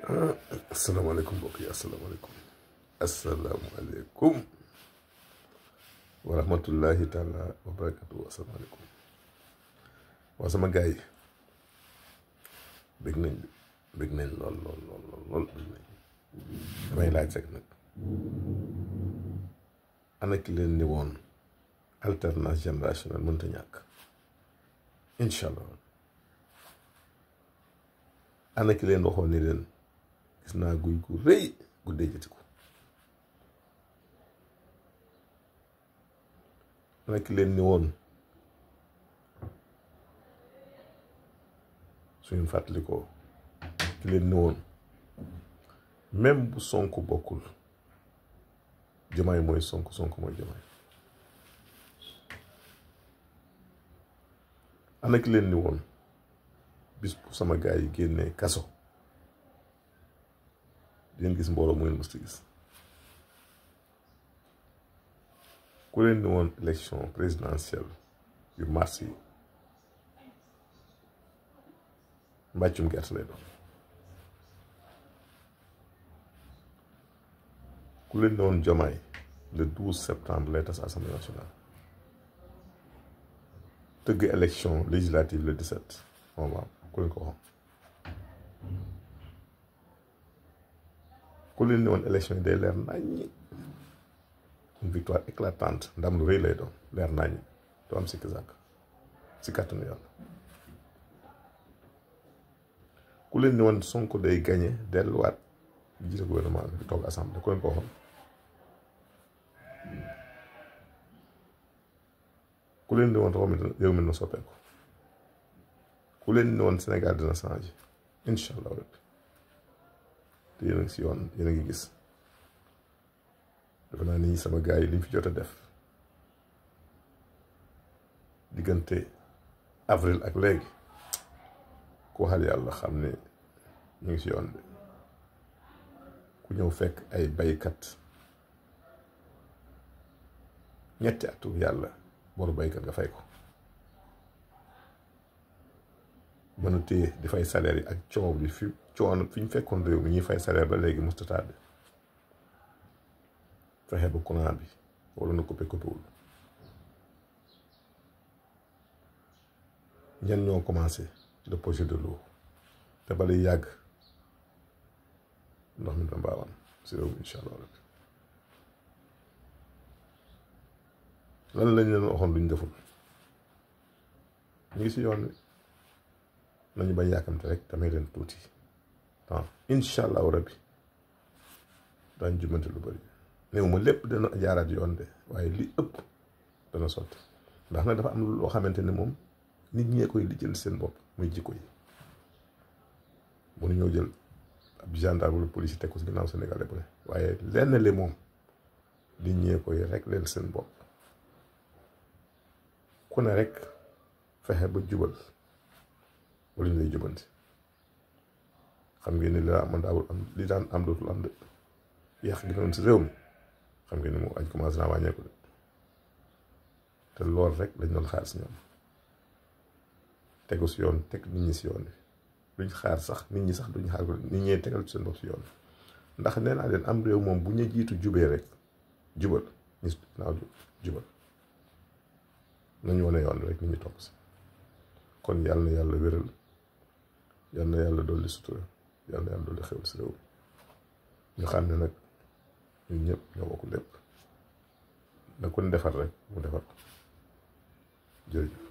asalaamaaleykum mbokk yi asalaamaaleykum wa rahmatullahi taala wa barakatuh. asalaamaaleykum waa sama gars yi bëgg nañ lool bëgg nañ damay laaj rek nag ana ki leen ni woon alternance générationnelle mënta ñàkk incha allah ana ki leen waxoon ni leen gis naa guy gu rëy gu déjati ko ana ki leen ni woon suñu fàttalikoo ki leen ni woon même bu Sonko bokkul Diomaye mooy Sonko mooy Diomaye ana ki leen ni woon bis bu sama gaay yi génnee kaso di ngeen gis mbooloo mu ngeen mës a gis ku leen ni woon élection présidentielle yu mars yi mbàccum gerte lay doon ku leen ni woon Diomaye le 12 septembre lay tas assemblée nationale tëgg élection législative le 17 novembre ku leen ko waxoon ku leen ni woon élection yi day leer naññi une victoire éclatante ndam lu rëy lay doon leer naññi doo am sikki sàkk si kàttanu yàlla ku leen ni woon Sonko day gagné delluwaat jiite gouvernement bi toog assemblée ku leen ko waxoon ku leen ni woon réew mi na soppeeku ku leen ni woon Sénégal dina changé incha allah rek te yéen a ngi si yoon yéen a ngi gis dafa naa ni sama gars yi liñ fi jot a def diggante avril ak léegi ku waxal yàlla xam ne ñu ngi si yoon bi ku ñëw fekk ay baykat ñetti atu yàlla boru baykat nga fay ko mën a téye di fay salaire yi ak coow bi fi ñu fekkoon réew mi ñuy fay salaire ba léegi musta tardé fexe ba courant bi wala na coupé wul ñenn ñoo commencé le projet de l'eau te ba lay yàgg ndox mi dina baawaan si réew mi incha allah rek lan lañ leen waxoon luñ deful ñu ngi si yoon wi nañu bañ yàkkamte rek tamay leen tuuti temps incha allahu rabbi daañ jumante lu bëri néew ma lépp dana jaaraat yoon de waaye li ëpp dana sotti ndax nag dafa am loo xamante ne moom nit ñee koy lijjal seen bopp muy jikko yi mënu ñoo jël ab gendarme wala police yi teg ko si ginnaaw Sénégal bu ne waaye lenn li moom nit ñee koy rek leen seen bopp ku ne rek fexe ba jubal wala ñu lay jubanti xam ngeen ni li daan am dootul am de yàq gi noonu si réew mi xam ngeen ni moom añ commencé naa wàññeeku de te lool rek lañ doon xaar si ñoom tegu si yoon teg nit ñi si yoon bi duñ xaar sax nit ñi sax duñ xaar ko nit ñee tegal ci seen bopp si yoon ndax nee naa leen am réew moom bu ñu jiitu jubee rek jubal ñu naaw jubal nañu wane yoon rek nit ñi topp si kon yàlla na yàlla wéral yàlla na yàlla dolli sutura yàlla na yàlla dolli xew si réew mi ñu xam ne nag ñun ñëpp ñoo bokk lépp na ko defar rek mu defar ko jërëjëf